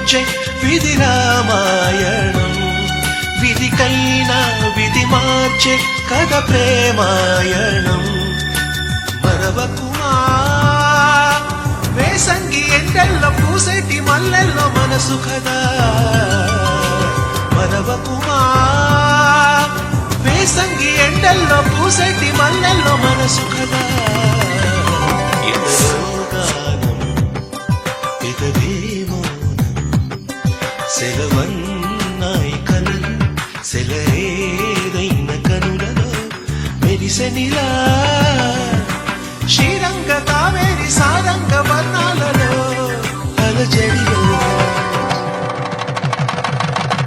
వినిపించే విధి రామాయణం. విధికైనా విధి మార్చే కథ ప్రేమాయణం. మరవకుమా వేసంగి ఎండల్లో పూసేటి మల్లెల్లో మనసు కదా. మరవకుమా వేసంగి ఎండల్లో పూసేటి మల్లెల్లో మనసు కదా. సెలవన్నాయి కనులు సెలయేదైన కనులలో మెరిసెనిలా